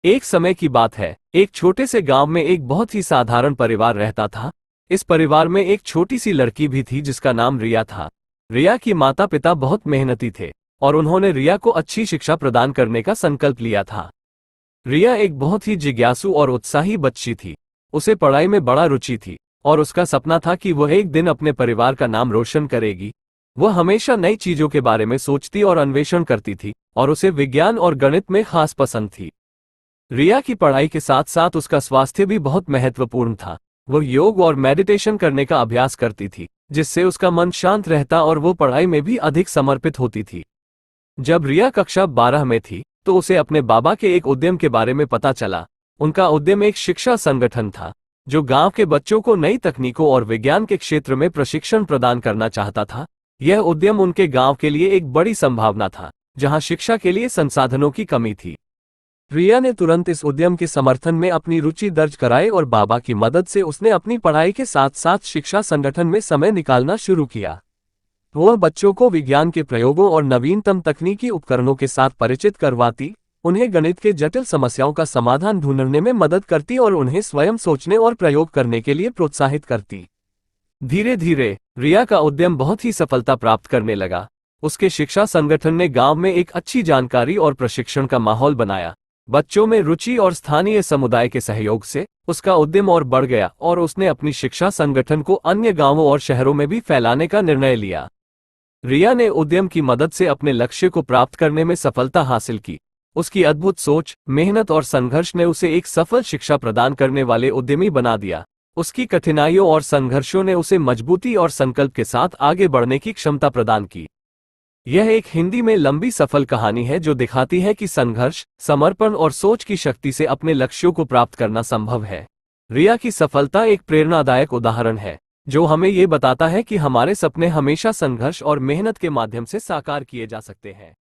एक समय की बात है, एक छोटे से गांव में एक बहुत ही साधारण परिवार रहता था। इस परिवार में एक छोटी सी लड़की भी थी जिसका नाम रिया था। रिया की माता पिता बहुत मेहनती थे और उन्होंने रिया को अच्छी शिक्षा प्रदान करने का संकल्प लिया था। रिया एक बहुत ही जिज्ञासु और उत्साही बच्ची थी। उसे पढ़ाई में बड़ा रुचि थी और उसका सपना था कि वह एक दिन अपने परिवार का नाम रोशन करेगी। वह हमेशा नई चीजों के बारे में सोचती और अन्वेषण करती थी और उसे विज्ञान और गणित में खास पसंद थी। रिया की पढ़ाई के साथ साथ उसका स्वास्थ्य भी बहुत महत्वपूर्ण था। वह योग और मेडिटेशन करने का अभ्यास करती थी, जिससे उसका मन शांत रहता और वो पढ़ाई में भी अधिक समर्पित होती थी। जब रिया कक्षा 12 में थी तो उसे अपने बाबा के एक उद्यम के बारे में पता चला। उनका उद्यम एक शिक्षा संगठन था जो गांव के बच्चों को नई तकनीकों और विज्ञान के क्षेत्र में प्रशिक्षण प्रदान करना चाहता था। यह उद्यम उनके गांव के लिए एक बड़ी संभावना था, जहां शिक्षा के लिए संसाधनों की कमी थी। रिया ने तुरंत इस उद्यम के समर्थन में अपनी रुचि दर्ज कराई और बाबा की मदद से उसने अपनी पढ़ाई के साथ साथ शिक्षा संगठन में समय निकालना शुरू किया। वह बच्चों को विज्ञान के प्रयोगों और नवीनतम तकनीकी उपकरणों के साथ परिचित करवाती, उन्हें गणित के जटिल समस्याओं का समाधान ढूंढने में मदद करती और उन्हें स्वयं सोचने और प्रयोग करने के लिए प्रोत्साहित करती। धीरे धीरे रिया का उद्यम बहुत ही सफलता प्राप्त करने लगा। उसके शिक्षा संगठन ने गांव में एक अच्छी जानकारी और प्रशिक्षण का माहौल बनाया। बच्चों में रुचि और स्थानीय समुदाय के सहयोग से उसका उद्यम और बढ़ गया और उसने अपनी शिक्षा संगठन को अन्य गांवों और शहरों में भी फैलाने का निर्णय लिया। रिया ने उद्यम की मदद से अपने लक्ष्य को प्राप्त करने में सफलता हासिल की। उसकी अद्भुत सोच, मेहनत और संघर्ष ने उसे एक सफल शिक्षा प्रदान करने वाले उद्यमी बना दिया। उसकी कठिनाइयों और संघर्षों ने उसे मजबूती और संकल्प के साथ आगे बढ़ने की क्षमता प्रदान की। यह एक हिंदी में लंबी सफल कहानी है जो दिखाती है कि संघर्ष, समर्पण और सोच की शक्ति से अपने लक्ष्यों को प्राप्त करना संभव है। रिया की सफलता एक प्रेरणादायक उदाहरण है जो हमें ये बताता है कि हमारे सपने हमेशा संघर्ष और मेहनत के माध्यम से साकार किए जा सकते हैं।